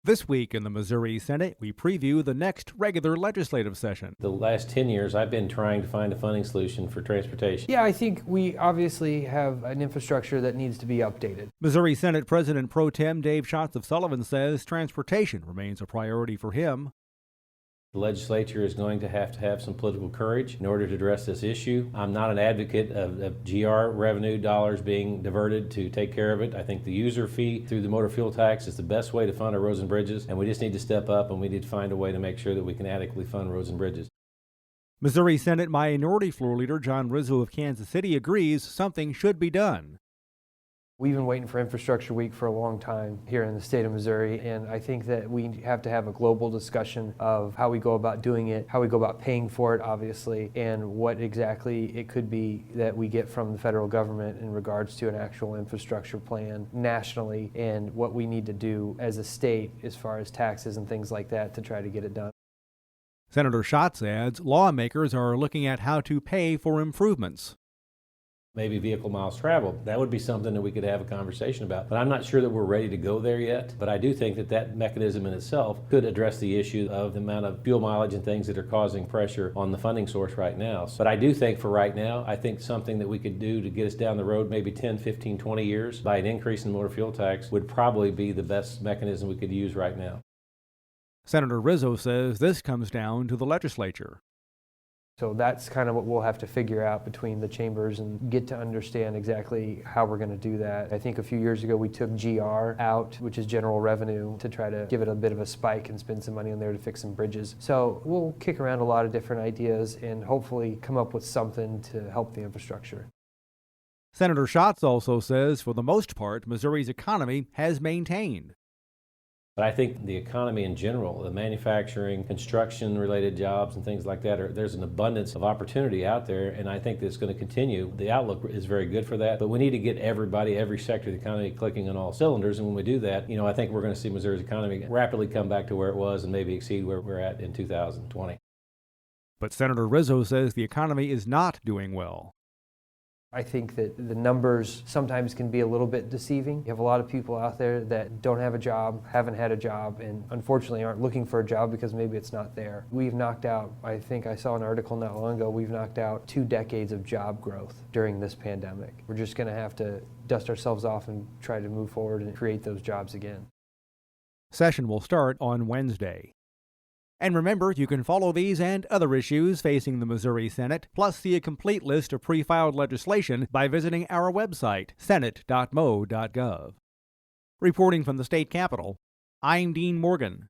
This week in the Missouri Senate, we preview the next regular legislative session. The last 10 years, I've been trying to find a funding solution for transportation. Yeah, I think we obviously have an infrastructure that needs to be updated. Missouri Senate President Pro Tem Dave Schatz of Sullivan says transportation remains a priority for him. The legislature is going to have some political courage in order to address this issue. I'm not an advocate of GR revenue dollars being diverted to take care of it. I think the user fee through the motor fuel tax is the best way to fund our roads and bridges, and we just need to step up and we need to find a way to make sure that we can adequately fund roads and bridges. Missouri Senate Minority Floor Leader John Rizzo of Kansas City agrees something should be done. We've been waiting for Infrastructure Week for a long time here in the state of Missouri, and I think that we have to have a global discussion of how we go about doing it, how we go about paying for it, obviously, and what exactly it could be that we get from the federal government in regards to an actual infrastructure plan nationally, and what we need to do as a state as far as taxes and things like that to try to get it done. Senator Schatz adds lawmakers are looking at how to pay for improvements. Maybe vehicle miles traveled. That would be something that we could have a conversation about. But I'm not sure that we're ready to go there yet. But I do think that that mechanism in itself could address the issue of the amount of fuel mileage and things that are causing pressure on the funding source right now. But I do think for right now, I think something that we could do to get us down the road maybe 10, 15, 20 years by an increase in motor fuel tax would probably be the best mechanism we could use right now. Senator Rizzo says this comes down to the legislature. So that's kind of what we'll have to figure out between the chambers and get to understand exactly how we're going to do that. I think a few years ago we took GR out, which is general revenue, to try to give it a bit of a spike and spend some money on there to fix some bridges. So we'll kick around a lot of different ideas and hopefully come up with something to help the infrastructure. Senator Schatz also says for the most part, Missouri's economy has maintained. But I think the economy in general, the manufacturing, construction-related jobs and things like that, there's an abundance of opportunity out there, and I think that's going to continue. The outlook is very good for that, but we need to get everybody, every sector of the economy clicking on all cylinders, and when we do that, I think we're going to see Missouri's economy rapidly come back to where it was and maybe exceed where we're at in 2020. But Senator Rizzo says the economy is not doing well. I think that the numbers sometimes can be a little bit deceiving. You have a lot of people out there that don't have a job, haven't had a job, and unfortunately aren't looking for a job because maybe it's not there. We've knocked out, I think I saw an article not long ago, we've knocked out 2 decades of job growth during this pandemic. We're just going to have to dust ourselves off and try to move forward and create those jobs again. Session will start on Wednesday. And remember, you can follow these and other issues facing the Missouri Senate, plus see a complete list of pre-filed legislation by visiting our website, senate.mo.gov. Reporting from the state capitol, I'm Dean Morgan.